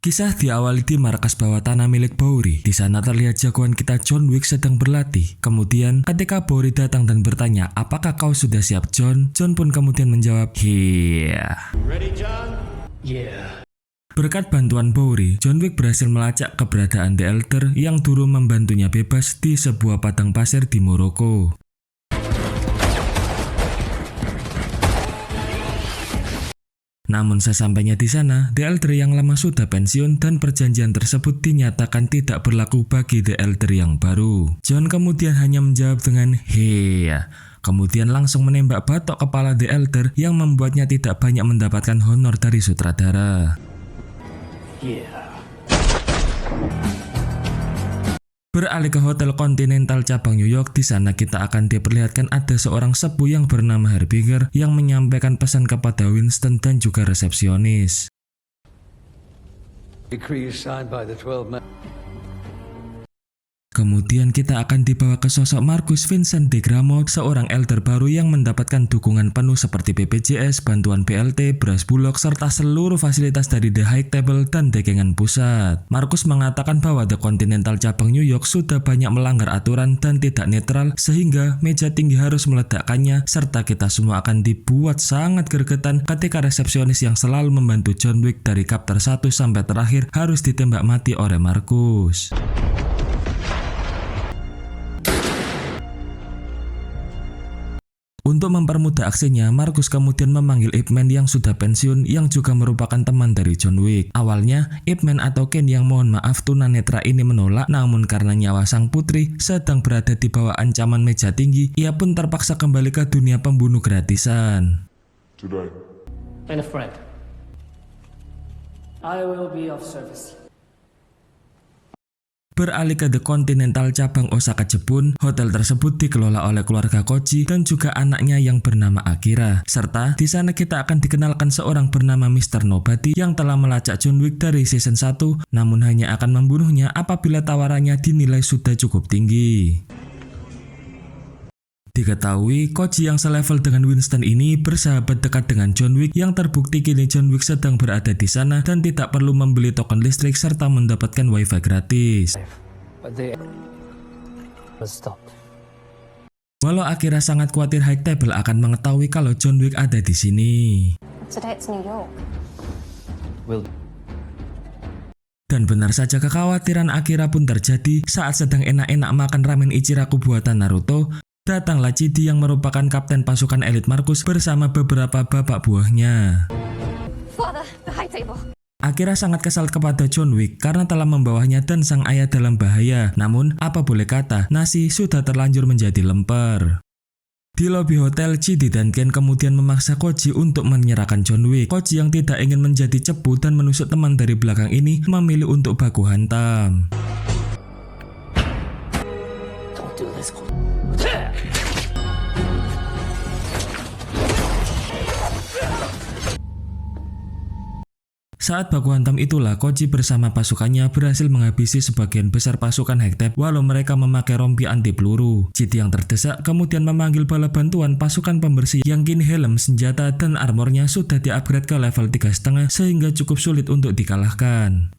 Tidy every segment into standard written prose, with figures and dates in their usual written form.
Kisah diawali di markas bawah tanah milik Bowery. Di sana terlihat jagoan kita John Wick sedang berlatih. Kemudian ketika Bowery datang dan bertanya, "Apakah kau sudah siap, John?" John pun kemudian menjawab, "Iya." Ready, John? Yeah. Berkat bantuan Bowery, John Wick berhasil melacak keberadaan The Elder yang dulu membantunya bebas di sebuah padang pasir di Maroko. Namun sesampainya di sana, The Elder yang lama sudah pensiun dan perjanjian tersebut dinyatakan tidak berlaku bagi The Elder yang baru. John kemudian hanya menjawab dengan "Heya", kemudian langsung menembak batok kepala The Elder yang membuatnya tidak banyak mendapatkan honor dari sutradara. Yeah. Beralih ke Hotel Continental cabang New York, di sana kita akan diperlihatkan ada seorang sepuh yang bernama Harbinger yang menyampaikan pesan kepada Winston dan juga resepsionis. Decree is signed by the 12 men. Kemudian kita akan dibawa ke sosok Marcus Vincent DeGramo, seorang elder baru yang mendapatkan dukungan penuh seperti BPJS, bantuan BLT, beras bulog, serta seluruh fasilitas dari The High Table dan dekengan pusat. Marcus mengatakan bahwa The Continental cabang New York sudah banyak melanggar aturan dan tidak netral, sehingga meja tinggi harus meledakkannya, serta kita semua akan dibuat sangat gregetan ketika resepsionis yang selalu membantu John Wick dari chapter 1 sampai terakhir harus ditembak mati oleh Marcus. Untuk mempermudah aksinya, Marcus kemudian memanggil Ip Man yang sudah pensiun yang juga merupakan teman dari John Wick. Awalnya, Ip Man atau Ken yang mohon maaf tunanetra ini menolak, namun karena nyawa sang putri sedang berada di bawah ancaman meja tinggi, ia pun terpaksa kembali ke dunia pembunuh gratisan. Today. And a friend. I will be of service. Beralih ke The Continental cabang Osaka, Jepun, hotel tersebut dikelola oleh keluarga Koji dan juga anaknya yang bernama Akira. Serta di sana kita akan dikenalkan seorang bernama Mr. Nobody yang telah melacak John Wick dari season 1, namun hanya akan membunuhnya apabila tawarannya dinilai sudah cukup tinggi. Diketahui, Koji yang selevel dengan Winston ini bersahabat dekat dengan John Wick yang terbukti kini John Wick sedang berada di sana dan tidak perlu membeli token listrik serta mendapatkan wifi gratis. But they stop. Walau Akira sangat khawatir High Table akan mengetahui kalau John Wick ada di sini. Today it's New York. Dan benar saja kekhawatiran Akira pun terjadi saat sedang enak-enak makan ramen Ichiraku buatan Naruto. Datanglah Chidi yang merupakan kapten pasukan elit Marcus bersama beberapa bapak buahnya. Father, the High Table. Akira sangat kesal kepada John Wick karena telah membawanya dan sang ayah dalam bahaya. Namun, apa boleh kata, nasi sudah terlanjur menjadi lemper. Di lobi hotel, Chidi dan Ken kemudian memaksa Koji untuk menyerahkan John Wick. Koji yang tidak ingin menjadi cepu dan menusuk teman dari belakang ini memilih untuk baku hantam. Don't do this. Saat baku hantam itulah Koji bersama pasukannya berhasil menghabisi sebagian besar pasukan High Table walau mereka memakai rompi anti peluru. Chidi yang terdesak kemudian memanggil bala bantuan pasukan pembersih yang kini helm, senjata, dan armornya sudah di-upgrade ke level 3,5 sehingga cukup sulit untuk dikalahkan.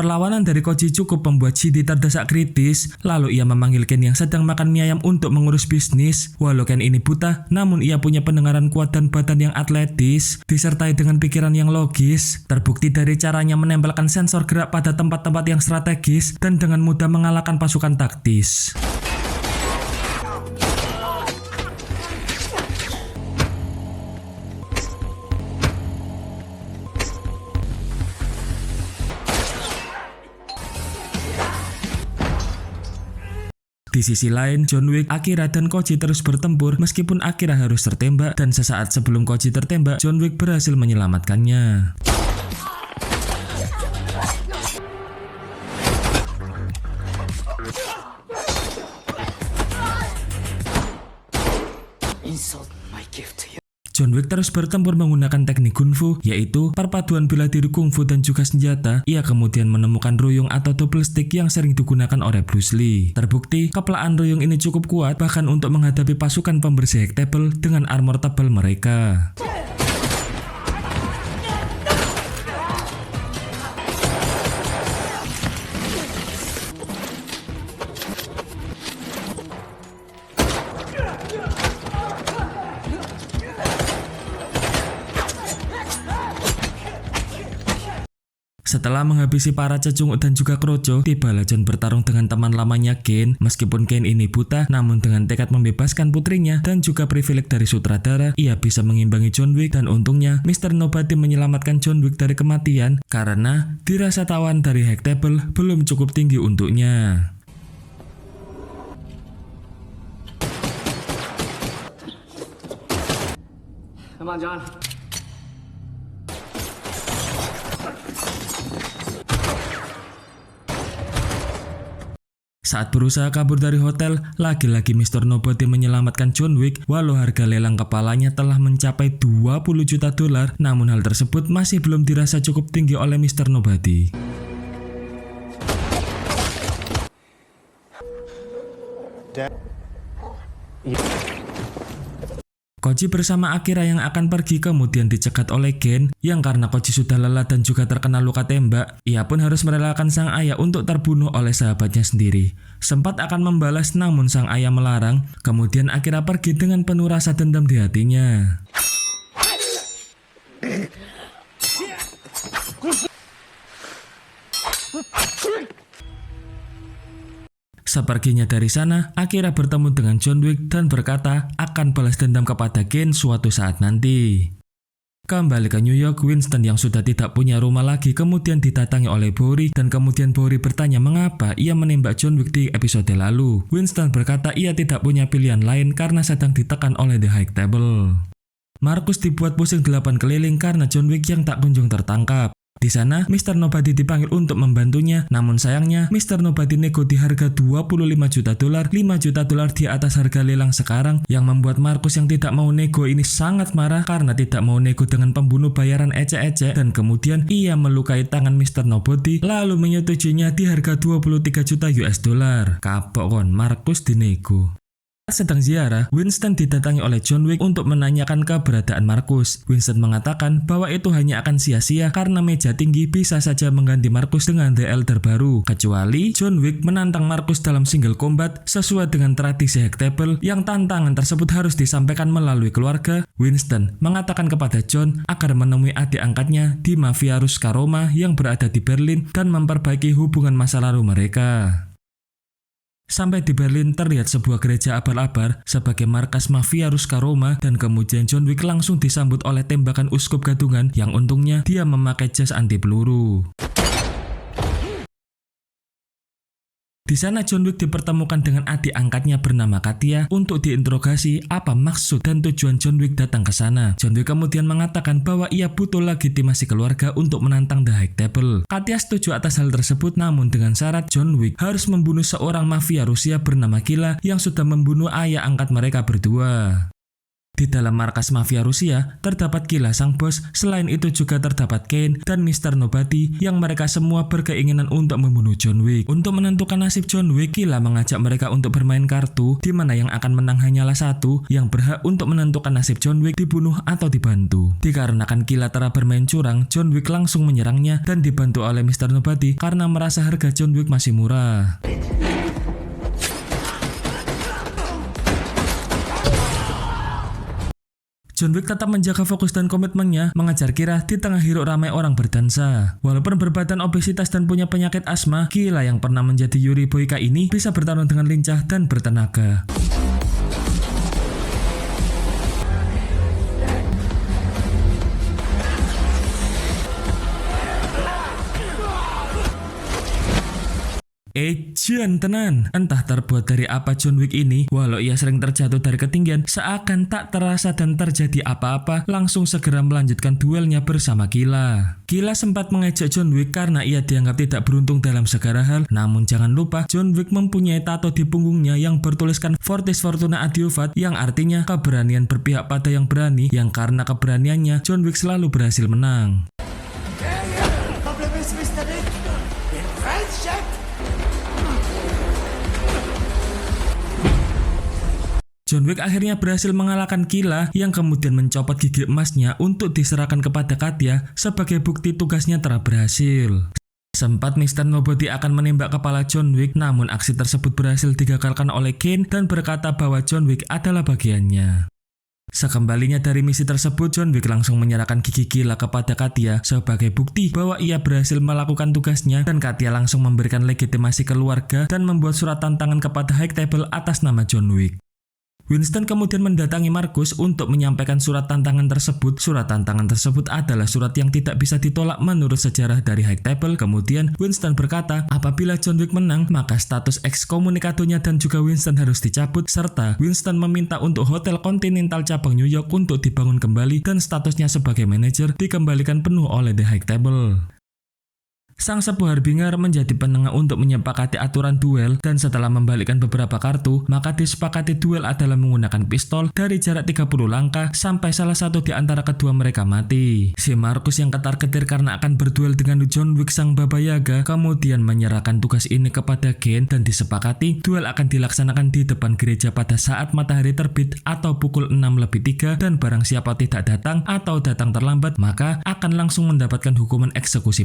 Perlawanan dari Koji cukup membuat Chidi terdesak kritis, lalu ia memanggil Ken yang sedang makan mie ayam untuk mengurus bisnis. Walau Ken ini buta, namun ia punya pendengaran kuat dan badan yang atletis, disertai dengan pikiran yang logis. Terbukti dari caranya menempelkan sensor gerak pada tempat-tempat yang strategis dan dengan mudah mengalahkan pasukan taktis. Di sisi lain, John Wick, Akira, dan Koji terus bertempur meskipun Akira harus tertembak dan sesaat sebelum Koji tertembak, John Wick berhasil menyelamatkannya. Insult my gift to you. John Wick terus bertempur menggunakan teknik kungfu, yaitu perpaduan bela diri kungfu dan juga senjata. Ia kemudian menemukan ruyung atau double stick yang sering digunakan oleh Bruce Lee. Terbukti, kepelaan ruyung ini cukup kuat bahkan untuk menghadapi pasukan pembersih hack table dengan armor tebal mereka. Setelah menghabisi para cecunguk dan juga kroco, tibalah John bertarung dengan teman lamanya Kane. Meskipun Kane ini buta, namun dengan tekad membebaskan putrinya dan juga privilege dari sutradara, ia bisa mengimbangi John Wick dan untungnya Mr. Nobody menyelamatkan John Wick dari kematian karena dirasa tawan dari hack table belum cukup tinggi untuknya. Come on, John. Saat berusaha kabur dari hotel, lagi-lagi Mr. Nobody menyelamatkan John Wick walau harga lelang kepalanya telah mencapai 20 juta dolar, namun hal tersebut masih belum dirasa cukup tinggi oleh Mr. Nobody. Koji bersama Akira yang akan pergi kemudian dicegat oleh Gen, yang karena Koji sudah lelah dan juga terkena luka tembak, ia pun harus merelakan sang ayah untuk terbunuh oleh sahabatnya sendiri. Sempat akan membalas namun sang ayah melarang, kemudian Akira pergi dengan penuh rasa dendam di hatinya. Seperginya dari sana, Akira bertemu dengan John Wick dan berkata akan balas dendam kepada Gen suatu saat nanti. Kembali ke New York, Winston yang sudah tidak punya rumah lagi kemudian didatangi oleh Bowery dan kemudian Bowery bertanya mengapa ia menembak John Wick di episode lalu. Winston berkata ia tidak punya pilihan lain karena sedang ditekan oleh The High Table. Marcus dibuat pusing 8 keliling karena John Wick yang tak kunjung tertangkap. Di sana, Mr. Nobody dipanggil untuk membantunya, namun sayangnya Mr. Nobody nego di harga 25 juta dolar, 5 juta dolar di atas harga lelang sekarang, yang membuat Marcus yang tidak mau nego ini sangat marah karena tidak mau nego dengan pembunuh bayaran ecek-ecek, dan kemudian ia melukai tangan Mr. Nobody lalu menyetujuinya di harga 23 juta US dollar. Kapok kon, Marcus dinego. Sedang ziarah, Winston didatangi oleh John Wick untuk menanyakan keberadaan Marcus. Winston mengatakan bahwa itu hanya akan sia-sia karena meja tinggi bisa saja mengganti Marcus dengan The Elder baru, kecuali John Wick menantang Marcus dalam single combat sesuai dengan tradisi hack table yang tantangan tersebut harus disampaikan melalui keluarga. Winston mengatakan kepada John agar menemui adik angkatnya di Mafia Ruska Roma yang berada di Berlin dan memperbaiki hubungan masa lalu mereka. Sampai di Berlin terlihat sebuah gereja abal-abal sebagai markas Mafia Ruska Roma dan kemudian John Wick langsung disambut oleh tembakan uskup gadungan yang untungnya dia memakai jas anti peluru. Di sana John Wick dipertemukan dengan adik angkatnya bernama Katia untuk diinterogasi apa maksud dan tujuan John Wick datang ke sana. John Wick kemudian mengatakan bahwa ia butuh legitimasi keluarga untuk menantang The High Table. Katia setuju atas hal tersebut namun dengan syarat John Wick harus membunuh seorang mafia Rusia bernama Killa yang sudah membunuh ayah angkat mereka berdua. Di dalam markas mafia Rusia terdapat Killa sang bos, selain itu juga terdapat Kane dan Mr. Nobody yang mereka semua berkeinginan untuk membunuh John Wick. Untuk menentukan nasib John Wick, Killa mengajak mereka untuk bermain kartu di mana yang akan menang hanyalah satu yang berhak untuk menentukan nasib John Wick dibunuh atau dibantu. Dikarenakan Killa telah bermain curang, John Wick langsung menyerangnya dan dibantu oleh Mr. Nobody karena merasa harga John Wick masih murah. John Wick tetap menjaga fokus dan komitmennya mengejar Killa di tengah hiruk ramai orang berdansa. Walaupun berbadan obesitas dan punya penyakit asma, Killa yang pernah menjadi Yuri Boyka ini bisa bertarung dengan lincah dan bertenaga. Jian tenan. Entah terbuat dari apa John Wick ini, walau ia sering terjatuh dari ketinggian, seakan tak terasa dan terjadi apa-apa, langsung segera melanjutkan duelnya bersama Killa. Killa sempat mengejek John Wick karena ia dianggap tidak beruntung dalam segala hal, namun jangan lupa John Wick mempunyai tato di punggungnya yang bertuliskan Fortis Fortuna Adiuvat, yang artinya keberanian berpihak pada yang berani, yang karena keberaniannya John Wick selalu berhasil menang. John Wick akhirnya berhasil mengalahkan Killa yang kemudian mencopot gigi emasnya untuk diserahkan kepada Katya sebagai bukti tugasnya telah berhasil. Sempat Mr. Nobody akan menembak kepala John Wick, namun aksi tersebut berhasil digagalkan oleh Kane dan berkata bahwa John Wick adalah bagiannya. Sekembalinya dari misi tersebut, John Wick langsung menyerahkan gigi Killa kepada Katya sebagai bukti bahwa ia berhasil melakukan tugasnya, dan Katya langsung memberikan legitimasi keluarga dan membuat surat tantangan kepada High Table atas nama John Wick. Winston kemudian mendatangi Marcus untuk menyampaikan surat tantangan tersebut. Surat tantangan tersebut adalah surat yang tidak bisa ditolak menurut sejarah dari High Table. Kemudian Winston berkata, apabila John Wick menang, maka status ekskomunikadonya dan juga Winston harus dicabut, serta Winston meminta untuk Hotel Continental cabang New York untuk dibangun kembali dan statusnya sebagai manajer dikembalikan penuh oleh The High Table. Sang sepuh Harbinger menjadi penengah untuk menyepakati aturan duel, dan setelah membalikkan beberapa kartu, maka disepakati duel adalah menggunakan pistol dari jarak 30 langkah sampai salah satu di antara kedua mereka mati. Si Marcus yang ketar-ketir karena akan berduel dengan John Wick sang Baba Yaga kemudian menyerahkan tugas ini kepada Kane, dan disepakati duel akan dilaksanakan di depan gereja pada saat matahari terbit atau pukul 6:03, dan barang siapa tidak datang atau datang terlambat maka akan langsung mendapatkan hukuman eksekusi.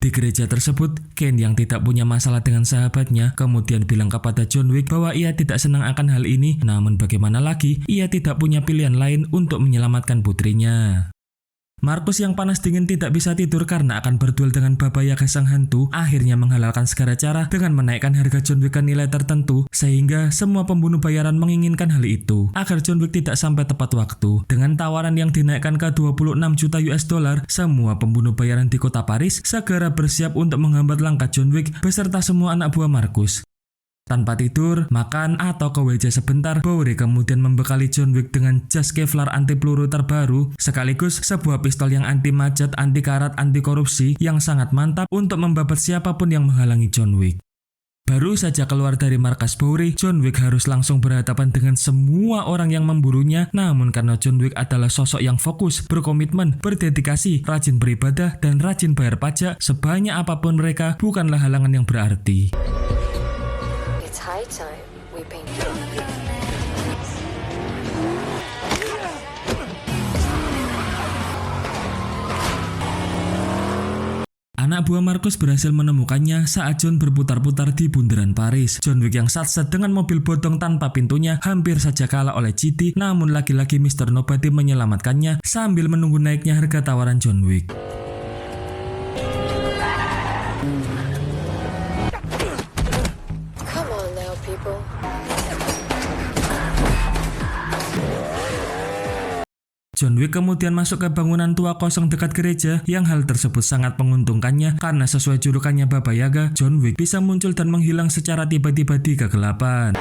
Di gereja tersebut, Kane yang tidak punya masalah dengan sahabatnya kemudian bilang kepada John Wick bahwa ia tidak senang akan hal ini, namun bagaimana lagi, ia tidak punya pilihan lain untuk menyelamatkan putrinya. Marcus yang panas dingin tidak bisa tidur karena akan berduel dengan Baba Yaga sang hantu, akhirnya menghalalkan segala cara dengan menaikkan harga John Wick ke nilai tertentu, sehingga semua pembunuh bayaran menginginkan hal itu agar John Wick tidak sampai tepat waktu. Dengan tawaran yang dinaikkan ke 26 juta US dollar, semua pembunuh bayaran di kota Paris segera bersiap untuk menghambat langkah John Wick beserta semua anak buah Marcus. Tanpa tidur, makan, atau ke WC sebentar, Bowery kemudian membekali John Wick dengan jas Kevlar anti peluru terbaru, sekaligus sebuah pistol yang anti macet, anti karat, anti korupsi yang sangat mantap untuk membabat siapapun yang menghalangi John Wick. Baru saja keluar dari markas Bowery, John Wick harus langsung berhadapan dengan semua orang yang memburunya, namun karena John Wick adalah sosok yang fokus, berkomitmen, berdedikasi, rajin beribadah, dan rajin bayar pajak, sebanyak apapun mereka bukanlah halangan yang berarti. High time we paint. Anak buah Marcus berhasil menemukannya saat John berputar-putar di bundaran Paris. John Wick yang satset dengan mobil bodong tanpa pintunya hampir saja kalah oleh GT, namun lagi-lagi Mr. Nobody menyelamatkannya sambil menunggu naiknya harga tawaran John Wick. John Wick kemudian masuk ke bangunan tua kosong dekat gereja, yang hal tersebut sangat menguntungkannya karena sesuai julukannya Baba Yaga, John Wick bisa muncul dan menghilang secara tiba-tiba di kegelapan.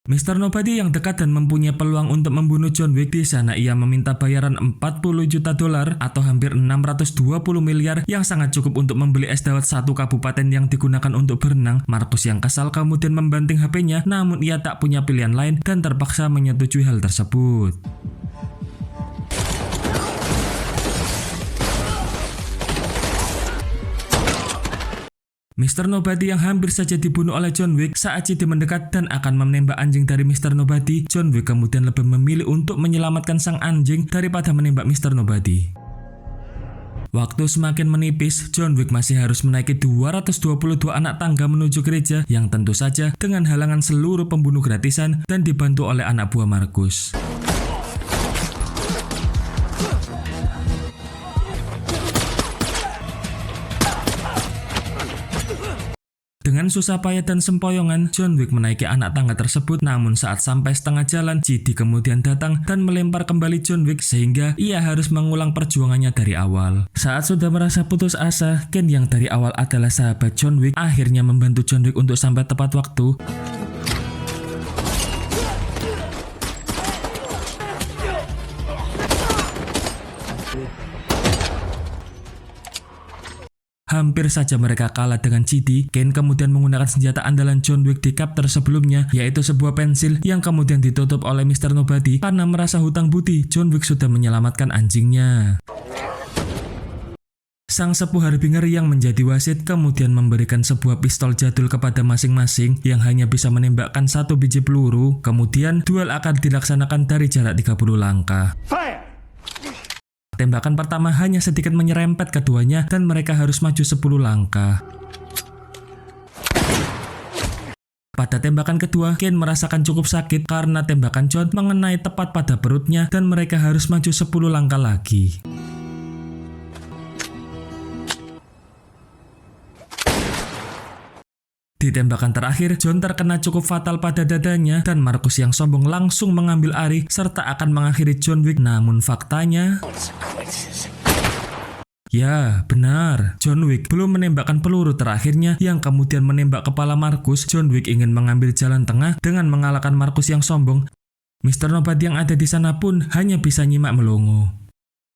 Mr. Nobody yang dekat dan mempunyai peluang untuk membunuh John Wick, di sana ia meminta bayaran 40 juta dolar atau hampir 620 miliar yang sangat cukup untuk membeli es dawet satu kabupaten yang digunakan untuk berenang. Marcus yang kesal kemudian membanting HP-nya, namun ia tak punya pilihan lain dan terpaksa menyetujui hal tersebut. Mr. Nobody yang hampir saja dibunuh oleh John Wick saat GT mendekat dan akan menembak anjing dari Mr. Nobody. John Wick kemudian lebih memilih untuk menyelamatkan sang anjing daripada menembak Mr. Nobody. Waktu semakin menipis, John Wick masih harus menaiki 222 anak tangga menuju gereja yang tentu saja dengan halangan seluruh pembunuh gratisan dan dibantu oleh anak buah Marcus. Dengan susah payah dan sempoyongan, John Wick menaiki anak tangga tersebut, namun saat sampai setengah jalan, GD kemudian datang dan melempar kembali John Wick sehingga ia harus mengulang perjuangannya dari awal. Saat sudah merasa putus asa, Ken yang dari awal adalah sahabat John Wick akhirnya membantu John Wick untuk sampai tepat waktu. Hampir saja mereka kalah dengan GD. Ken kemudian menggunakan senjata andalan John Wick di chapter sebelumnya, yaitu sebuah pensil yang kemudian ditutup oleh Mr. Nobody. Karena merasa hutang budi, John Wick sudah menyelamatkan anjingnya. Sang sepuh harbinger yang menjadi wasit kemudian memberikan sebuah pistol jadul kepada masing-masing yang hanya bisa menembakkan 1 biji peluru. Kemudian duel akan dilaksanakan dari jarak 30 langkah. Tembakan pertama hanya sedikit menyerempet keduanya dan mereka harus maju 10 langkah. Pada tembakan kedua, Ken merasakan cukup sakit karena tembakan John mengenai tepat pada perutnya dan mereka harus maju 10 langkah lagi. Di tembakan terakhir, John terkena cukup fatal pada dadanya dan Marcus yang sombong langsung mengambil alih serta akan mengakhiri John Wick. Namun faktanya, ya benar, John Wick belum menembakkan peluru terakhirnya yang kemudian menembak kepala Marcus. John Wick ingin mengambil jalan tengah dengan mengalahkan Marcus yang sombong. Mr. Nobody yang ada di sana pun hanya bisa nyimak melongo.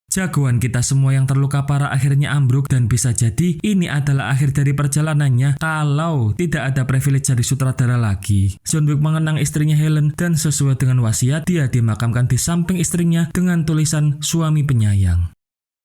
Jagoan kita semua yang terluka parah akhirnya ambruk dan bisa jadi ini adalah akhir dari perjalanannya kalau tidak ada privilege dari sutradara lagi. John Wick mengenang istrinya Helen dan sesuai dengan wasiat dia dimakamkan di samping istrinya dengan tulisan suami penyayang.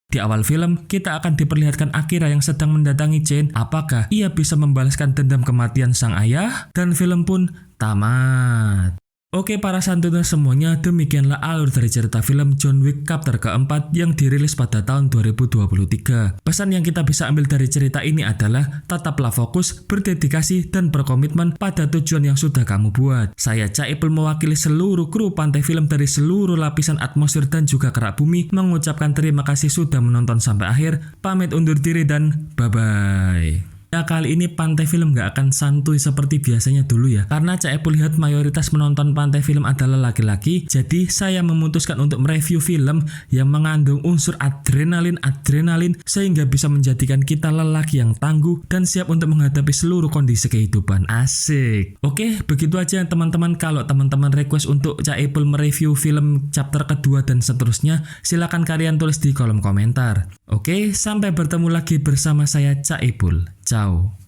Di awal film, kita akan diperlihatkan Akira yang sedang mendatangi Chen. Apakah ia bisa membalaskan dendam kematian sang ayah? Dan film pun tamat. Oke para santunan semuanya, demikianlah alur dari cerita film John Wick chapter keempat yang dirilis pada tahun 2023. Pesan yang kita bisa ambil dari cerita ini adalah tetaplah fokus, berdedikasi, dan berkomitmen pada tujuan yang sudah kamu buat. Saya Caipul mewakili seluruh kru Pantai Film dari seluruh lapisan atmosfer dan juga kerak bumi mengucapkan terima kasih sudah menonton sampai akhir. Pamit undur diri dan bye-bye. Ya kali ini Pantai Film gak akan santuy seperti biasanya dulu ya. Karena Caipul lihat mayoritas menonton Pantai Film adalah laki-laki. Jadi saya memutuskan untuk mereview film yang mengandung unsur adrenalin sehingga bisa menjadikan kita lelaki yang tangguh dan siap untuk menghadapi seluruh kondisi kehidupan. Asik. Oke, begitu aja teman-teman. Kalau teman-teman request untuk Caipul mereview film chapter kedua dan seterusnya, silakan kalian tulis di kolom komentar. Oke, sampai bertemu lagi bersama saya Caipul. Ciao.